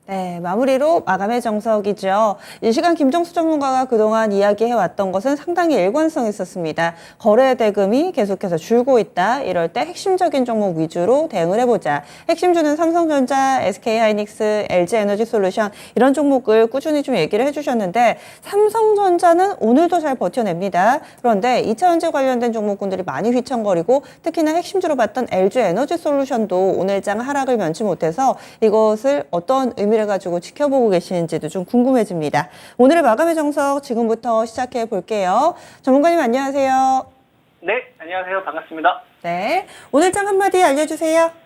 네, 마무리로 마감의 정석이죠. 이 시간 김정수 전문가가 그동안 이야기해왔던 것은 상당히 일관성 있었습니다. 거래 대금이 계속해서 줄고 있다. 이럴 때 핵심적인 종목 위주로 대응을 해보자. 핵심주는 삼성전자, SK하이닉스, LG에너지솔루션 이런 종목을 꾸준히 좀 얘기를 해주셨는데 삼성전자는 오늘도 잘 버텨냅니다. 그런데 2차전지 관련된 종목군들이 많이 휘청거리고 특히나 핵심주로 봤던 LG에너지솔루션도 오늘장 하락을 면치 못해서 이것을 어떤 의미를 가지고 지켜보고 계시는지도 좀 궁금해집니다. 오늘의 마감의 정석 지금부터 시작해 볼게요. 전문가님 안녕하세요. 네, 안녕하세요. 반갑습니다. 네, 오늘장 한마디 알려주세요.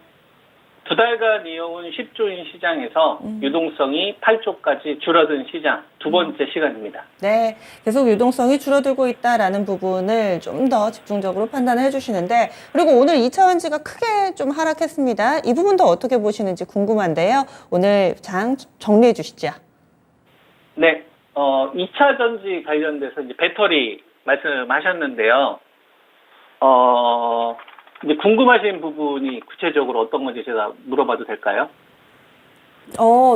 두 달간 이어온 10조인 시장에서 유동성이 8조까지 줄어든 시장 두 번째 시간입니다. 네, 계속 유동성이 줄어들고 있다라는 부분을 좀 더 집중적으로 판단을 해주시는데 그리고 오늘 2차전지가 크게 좀 하락했습니다. 이 부분도 어떻게 보시는지 궁금한데요. 오늘 장 정리해 주시죠. 네, 2차 전지 관련돼서 이제 배터리 말씀하셨는데요. 이제 궁금하신 부분이 구체적으로 어떤 건지 제가 물어봐도 될까요?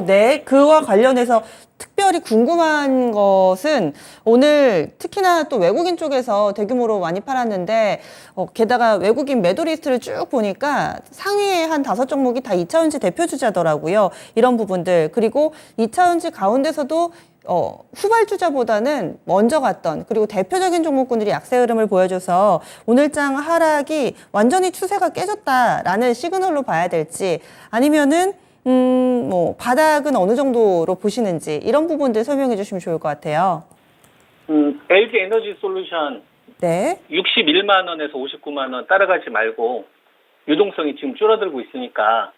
네. 그와 관련해서 특별히 궁금한 것은 오늘 특히나 또 외국인 쪽에서 대규모로 많이 팔았는데 게다가 외국인 매도 리스트를 쭉 보니까 상위에 한 5종목이 다 2차전지 대표 주자더라고요. 이런 부분들. 그리고 2차전지 가운데서도 후발주자보다는 먼저 갔던 그리고 대표적인 종목군들이 약세 흐름을 보여줘서 오늘장 하락이 완전히 추세가 깨졌다라는 시그널로 봐야 될지 아니면은 바닥은 어느 정도로 보시는지 이런 부분들 설명해 주시면 좋을 것 같아요. LG 에너지 솔루션 네. 61만 원에서 59만 원 따라가지 말고 유동성이 지금 줄어들고 있으니까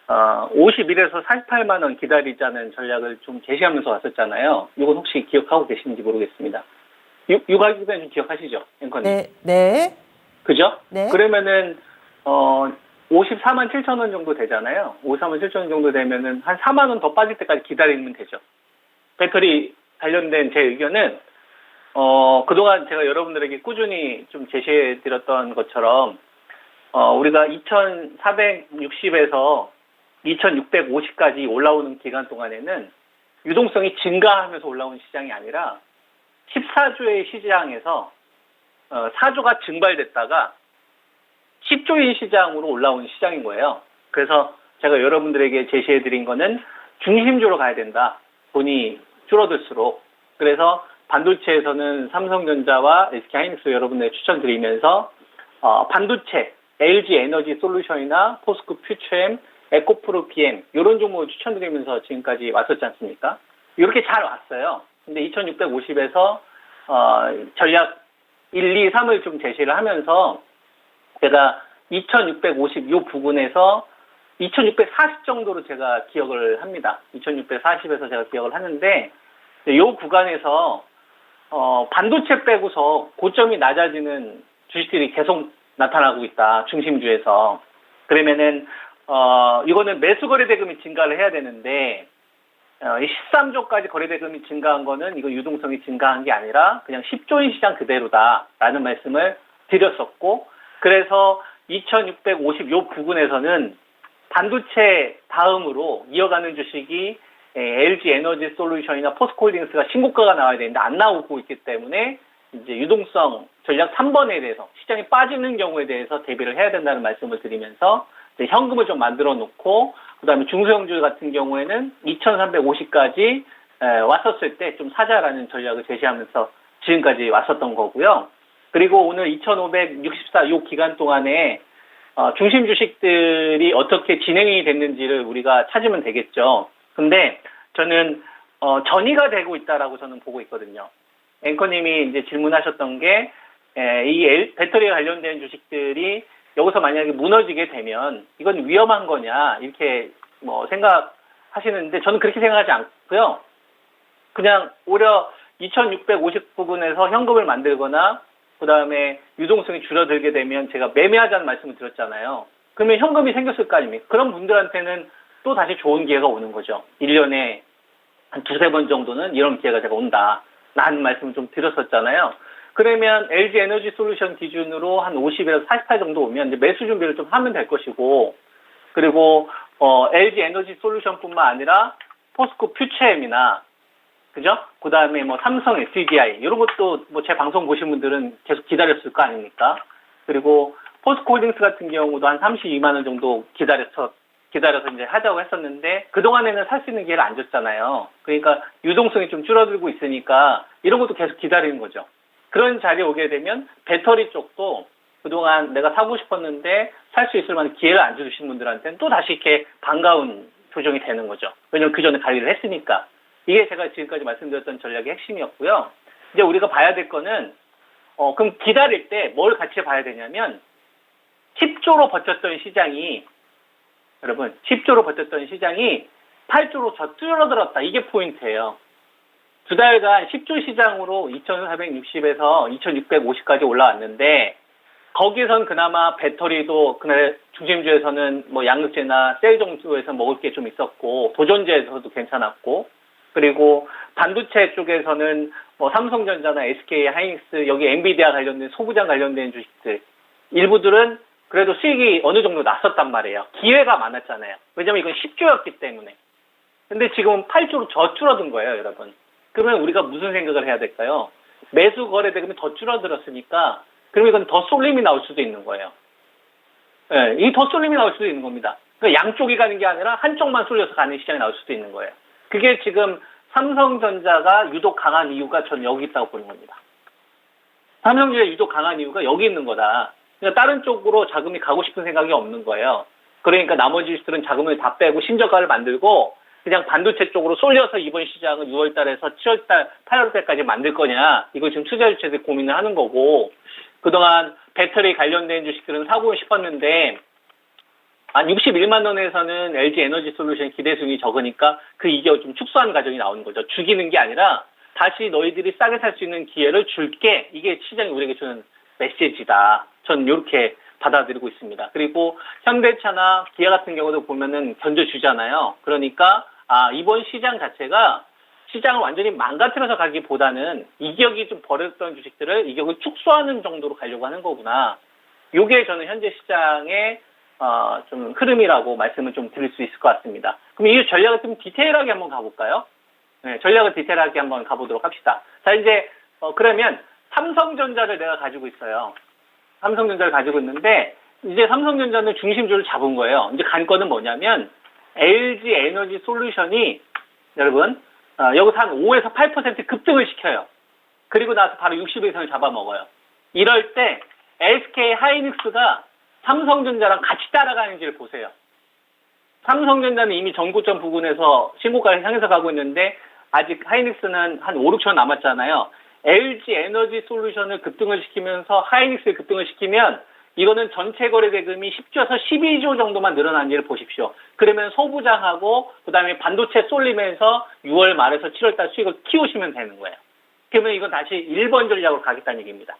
51에서 48만 원 기다리자는 전략을 좀 제시하면서 왔었잖아요. 이건 혹시 기억하고 계시는지 모르겠습니다. 이 가격은 좀 기억하시죠, 앵커님? 네. 네. 그죠? 네. 그러면은 54만 7천 원 정도 되잖아요. 54만 7천 원 정도 되면은 한 4만 원 더 빠질 때까지 기다리면 되죠. 배터리 관련된 제 의견은 그동안 제가 여러분들에게 꾸준히 좀 제시해 드렸던 것처럼 우리가 2460에서 2650까지 올라오는 기간 동안에는 유동성이 증가하면서 올라온 시장이 아니라 14조의 시장에서 4조가 증발됐다가 10조인 시장으로 올라온 시장인 거예요. 그래서 제가 여러분들에게 제시해드린 거는 중심주로 가야 된다. 돈이 줄어들수록. 그래서 반도체에서는 삼성전자와 SK하이닉스 여러분들 추천드리면서 반도체, LG 에너지 솔루션이나 포스코 퓨처엠, 에코프로 PM 이런 종목을 추천드리면서 지금까지 왔었지 않습니까? 이렇게 잘 왔어요. 근데 2650에서 전략 1, 2, 3을 좀 제시를 하면서 제가 2650 요 부근에서 2640 정도로 제가 기억을 합니다. 2640에서 제가 기억을 하는데 요 구간에서 반도체 빼고서 고점이 낮아지는 주식들이 계속 나타나고 있다. 중심주에서. 그러면은 이거는 매수 거래 대금이 증가를 해야 되는데 13조까지 거래 대금이 증가한 거는 이거 유동성이 증가한 게 아니라 그냥 10조인 시장 그대로다라는 말씀을 드렸었고 그래서 2650 요 부근에서는 반도체 다음으로 이어가는 주식이 LG 에너지 솔루션이나 포스코홀딩스가 신고가가 나와야 되는데 안 나오고 있기 때문에 이제 유동성 전략 3번에 대해서 시장이 빠지는 경우에 대해서 대비를 해야 된다는 말씀을 드리면서 현금을 좀 만들어 놓고 그다음에 중소형주 같은 경우에는 2350까지 왔었을 때 좀 사자라는 전략을 제시하면서 지금까지 왔었던 거고요. 그리고 오늘 2564 요 기간 동안에 중심 주식들이 어떻게 진행이 됐는지를 우리가 찾으면 되겠죠. 근데 저는 전이가 되고 있다라고 저는 보고 있거든요. 앵커님이 이제 질문하셨던 게 이 배터리에 관련된 주식들이 여기서 만약에 무너지게 되면 이건 위험한 거냐 이렇게 뭐 생각하시는데 저는 그렇게 생각하지 않고요. 그냥 오히려 2650 부근에서 현금을 만들거나 그 다음에 유동성이 줄어들게 되면 제가 매매하자는 말씀을 드렸잖아요. 그러면 현금이 생겼을 거 아닙니까? 그런 분들한테는 또 다시 좋은 기회가 오는 거죠. 1년에 한 두세 번 정도는 이런 기회가 제가 온다. 라는 말씀을 좀 드렸었잖아요. 그러면 LG 에너지 솔루션 기준으로 한 50에서 48 정도 오면 이제 매수 준비를 좀 하면 될 것이고, 그리고 LG 에너지 솔루션뿐만 아니라 포스코 퓨처엠이나 그죠? 그 다음에 뭐 삼성 SDI 이런 것도 뭐 제 방송 보신 분들은 계속 기다렸을 거 아닙니까? 그리고 포스코 홀딩스 같은 경우도 한 32만 원 정도 기다려서 이제 하자고 했었는데 그동안에는 살 수 있는 기회를 안 줬잖아요. 그러니까 유동성이 좀 줄어들고 있으니까 이런 것도 계속 기다리는 거죠. 그런 자리에 오게 되면 배터리 쪽도 그동안 내가 사고 싶었는데 살 수 있을 만한 기회를 안 주신 분들한테는 또 다시 이렇게 반가운 조정이 되는 거죠. 왜냐면 그 전에 관리를 했으니까. 이게 제가 지금까지 말씀드렸던 전략의 핵심이었고요. 이제 우리가 봐야 될 거는 그럼 기다릴 때 뭘 같이 봐야 되냐면 10조로 버텼던 시장이 여러분 10조로 버텼던 시장이 8조로 줄어들었다. 이게 포인트예요. 두 달간 10조 시장으로 2,460에서 2,650까지 올라왔는데 거기선 그나마 배터리도 그날 중심주에서는 뭐 양극재나 셀 정도에서 먹을 게 좀 있었고 도전제에서도 괜찮았고 그리고 반도체 쪽에서는 뭐 삼성전자나 SK 하이닉스 여기 엔비디아 관련된 소부장 관련된 주식들 일부들은 그래도 수익이 어느 정도 났었단 말이에요. 기회가 많았잖아요. 왜냐면 이건 10조였기 때문에. 근데 지금은 8조로 줄어든 거예요, 여러분. 그러면 우리가 무슨 생각을 해야 될까요? 매수 거래 대금이 더 줄어들었으니까 그러면 이건 더 쏠림이 나올 수도 있는 거예요. 예, 이 더 쏠림이 나올 수도 있는 겁니다. 그러니까 양쪽이 가는 게 아니라 한쪽만 쏠려서 가는 시장이 나올 수도 있는 거예요. 그게 지금 삼성전자가 유독 강한 이유가 전 여기 있다고 보는 겁니다. 삼성전자 유독 강한 이유가 여기 있는 거다. 그러니까 다른 쪽으로 자금이 가고 싶은 생각이 없는 거예요. 그러니까 나머지 주식들은 자금을 다 빼고 신저가를 만들고 그냥 반도체 쪽으로 쏠려서 이번 시장은 6월 달에서 7월 달, 8월 달까지 만들 거냐. 이거 지금 투자 주체들이 고민을 하는 거고 그동안 배터리 관련된 주식들은 사고 싶었는데 한 61만 원에서는 LG 에너지 솔루션 기대 수익이 적으니까 그 이익을 좀 축소하는 과정이 나오는 거죠. 죽이는 게 아니라 다시 너희들이 싸게 살 수 있는 기회를 줄게. 이게 시장이 우리에게 주는 메시지다. 전 이렇게 받아들이고 있습니다. 그리고 현대차나 기아 같은 경우도 보면은 견뎌주잖아요. 그러니까 이번 시장 자체가 시장을 완전히 망가뜨려서 가기보다는 이격이 좀 벌어졌던 주식들을 이격을 축소하는 정도로 가려고 하는 거구나. 요게 저는 현재 시장의 좀 흐름이라고 말씀을 좀 드릴 수 있을 것 같습니다. 그럼 이 전략을 좀 디테일하게 한번 가볼까요? 네, 전략을 디테일하게 한번 가보도록 합시다. 자, 이제 그러면 삼성전자를 내가 가지고 있어요. 삼성전자를 가지고 있는데 이제 삼성전자는 중심주를 잡은 거예요. 이제 관건은 뭐냐면 LG 에너지 솔루션이 여러분 여기서 한 5에서 8% 급등을 시켜요. 그리고 나서 바로 60일 선을 잡아먹어요. 이럴 때 SK 하이닉스가 삼성전자랑 같이 따라가는지를 보세요. 삼성전자는 이미 전고점 부근에서 신고가를 향해서 가고 있는데 아직 하이닉스는 한 5, 6천 남았잖아요. LG 에너지 솔루션을 급등을 시키면서 하이닉스를 급등을 시키면 이거는 전체 거래 대금이 10조에서 12조 정도만 늘어난 일을 보십시오. 그러면 소부장하고 그다음에 반도체 쏠리면서 6월 말에서 7월 달 수익을 키우시면 되는 거예요. 그러면 이건 다시 1번 전략으로 가겠다는 얘기입니다.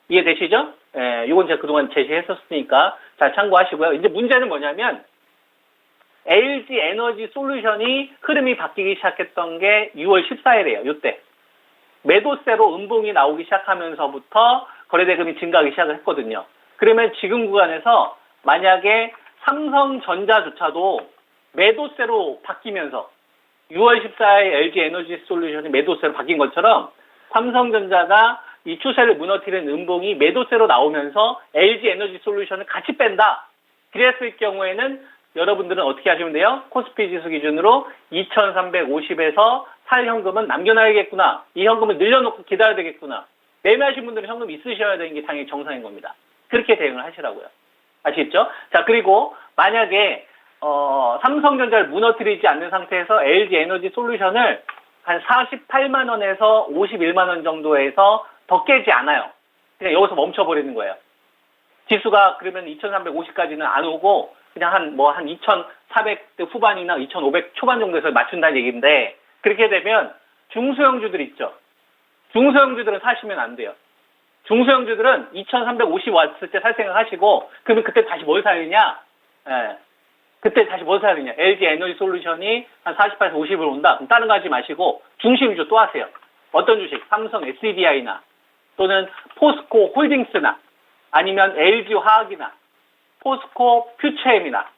이해되시죠? 예, 이건 제가 그동안 제시했었으니까 잘 참고하시고요. 이제 문제는 뭐냐면 LG 에너지 솔루션이 흐름이 바뀌기 시작했던 게 6월 14일이에요. 이때. 매도세로 음봉이 나오기 시작하면서부터 거래대금이 증가하기 시작을 했거든요. 그러면 지금 구간에서 만약에 삼성전자조차도 매도세로 바뀌면서 6월 14일 LG 에너지 솔루션이 매도세로 바뀐 것처럼 삼성전자가 이 추세를 무너뜨리는 음봉이 매도세로 나오면서 LG 에너지 솔루션을 같이 뺀다. 그랬을 경우에는 여러분들은 어떻게 하시면 돼요? 코스피 지수 기준으로 2,350에서 살 현금은 남겨놔야겠구나. 이 현금을 늘려놓고 기다려야 되겠구나. 매매하신 분들은 현금 있으셔야 되는 게 당연히 정상인 겁니다. 그렇게 대응을 하시라고요. 아시겠죠? 자, 그리고 만약에 삼성전자를 무너뜨리지 않는 상태에서 LG 에너지 솔루션을 한 48만 원에서 51만 원 정도에서 더 깨지 않아요. 그냥 여기서 멈춰버리는 거예요. 지수가 그러면 2,350까지는 안 오고 그냥 한 2,400대 후반이나 2,500 초반 정도에서 맞춘다는 얘기인데 그렇게 되면 중소형주들 있죠. 중소형주들은 사시면 안 돼요. 중소형주들은 2,350 왔을 때 살 생각 하시고 그러면 그때 다시 뭘 사느냐? 예. 그때 다시 뭘 사느냐? LG 에너지 솔루션이 한 48에서 50을 온다. 그럼 다른 거 하지 마시고 중심주 또 하세요. 어떤 주식? 삼성 SDI나 또는 포스코 홀딩스나 아니면 LG 화학이나 포스코 퓨처엠이나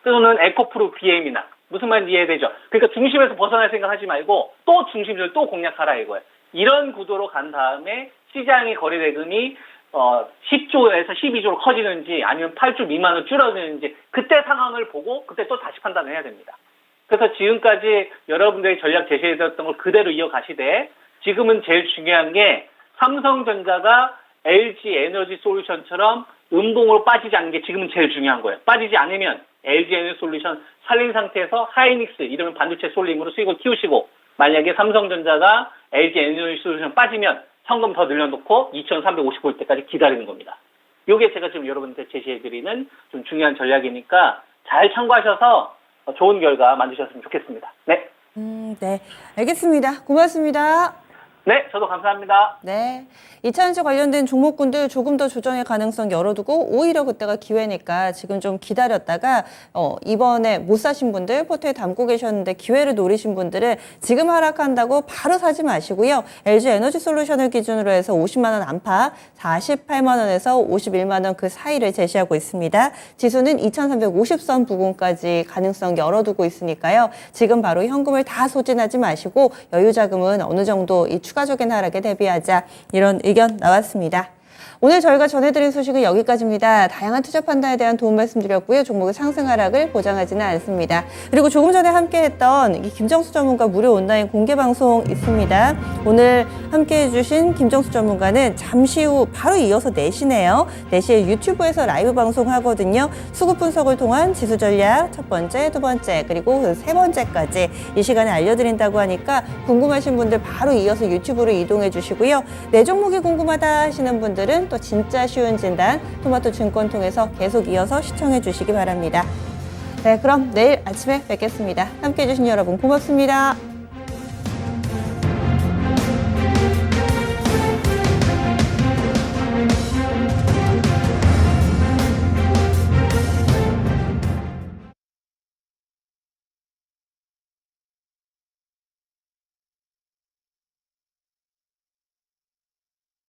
또는 에코프로 BM이나 무슨 말인지 이해되죠? 그러니까 중심에서 벗어날 생각하지 말고 또 중심을 또 공략하라 이거예요. 이런 구도로 간 다음에 시장의 거래 대금이 10조에서 12조로 커지는지 아니면 8조 미만으로 줄어드는지 그때 상황을 보고 그때 또 다시 판단을 해야 됩니다. 그래서 지금까지 여러분들의 전략 제시해드렸던 걸 그대로 이어가시되 지금은 제일 중요한 게 삼성전자가 LG 에너지 솔루션처럼 음봉으로 빠지지 않는 게 지금은 제일 중요한 거예요. 빠지지 않으면 LG 에너지 솔루션 살린 상태에서 하이닉스 이러면 반도체 솔림으로 수익을 키우시고 만약에 삼성전자가 LG 에너지 솔루션 빠지면 현금 더 늘려놓고 2,350볼 때까지 기다리는 겁니다. 이게 제가 지금 여러분한테 제시해드리는 좀 중요한 전략이니까 잘 참고하셔서 좋은 결과 만드셨으면 좋겠습니다. 네. 네. 알겠습니다. 고맙습니다. 네, 저도 감사합니다. 네. 2차전지 관련된 종목군들 조금 더 조정의 가능성 열어두고 오히려 그때가 기회니까 지금 좀 기다렸다가 이번에 못 사신 분들 포트에 담고 계셨는데 기회를 노리신 분들은 지금 하락한다고 바로 사지 마시고요. LG 에너지 솔루션을 기준으로 해서 50만 원 안팎, 48만 원에서 51만 원 그 사이를 제시하고 있습니다. 지수는 2,350선 부근까지 가능성 열어두고 있으니까요. 지금 바로 현금을 다 소진하지 마시고 여유 자금은 어느 정도 이 추가적인 하락에 대비하자 이런 의견 나왔습니다. 오늘 저희가 전해드린 소식은 여기까지입니다. 다양한 투자 판단에 대한 도움 말씀드렸고요. 종목의 상승 하락을 보장하지는 않습니다. 그리고 조금 전에 함께했던 이 김정수 전문가 무료 온라인 공개 방송 있습니다. 오늘 함께해 주신 김정수 전문가는 잠시 후 바로 이어서 4시네요. 4시에 유튜브에서 라이브 방송하거든요. 수급 분석을 통한 지수 전략 첫 번째, 두 번째, 그리고 그 세 번째까지 이 시간에 알려드린다고 하니까 궁금하신 분들 바로 이어서 유튜브로 이동해 주시고요. 내 종목이 궁금하다 하시는 분들은 또 진짜 쉬운 진단 토마토 증권 통해서 계속 이어서 시청해 주시기 바랍니다. 네, 그럼 내일 아침에 뵙겠습니다. 함께해 주신 여러분 고맙습니다.